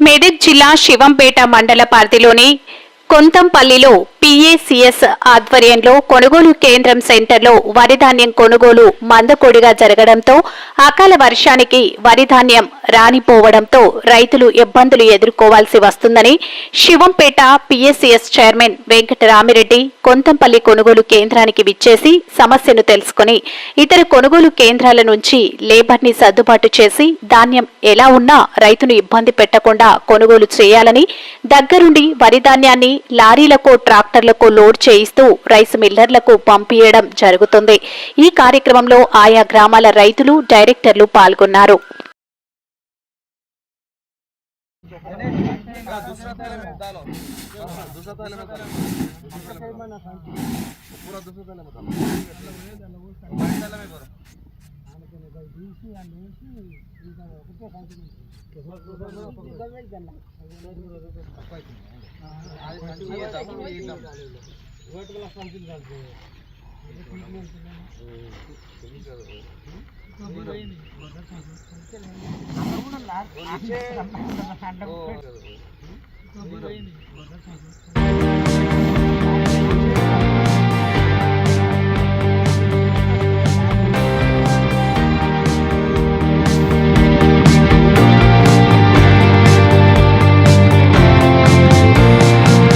మెదక్ జిల్లా శివంపేట మండల పరిధిలోని కొంతంపల్లిలో పిఏసిఎస్ ఆధ్వర్యంలో కొనుగోలు కేంద్రం సెంటర్లో వరి ధాన్యం కొనుగోలు మందకొడిగా జరగడంతో అకాల వర్షానికి వరి ధాన్యం రానిపోవడంతో రైతులు ఇబ్బందులు ఎదుర్కోవాల్సి వస్తుందని శివంపేట పిఏసిఎస్ చైర్మన్ వెంకటరామిరెడ్డి కొంతంపల్లి కొనుగోలు కేంద్రానికి విచ్చేసి సమస్యను తెలుసుకుని ఇతర కొనుగోలు కేంద్రాల నుంచి లేబర్ని సర్దుబాటు చేసి ధాన్యం ఎలా ఉన్నా రైతును ఇబ్బంది పెట్టకుండా కొనుగోలు చేయాలని దగ్గరుండి వరి ధాన్యాన్ని లారీలకు ట్రాక్టర్లకు లోడ్ చేయిస్తూ రైస్ మిల్లర్లకు పంపియడం జరుగుతుంది। ఈ కార్యక్రమంలో ఆయా గ్రామాల రైతులు డైరెక్టర్లు పాల్గొన్నారు।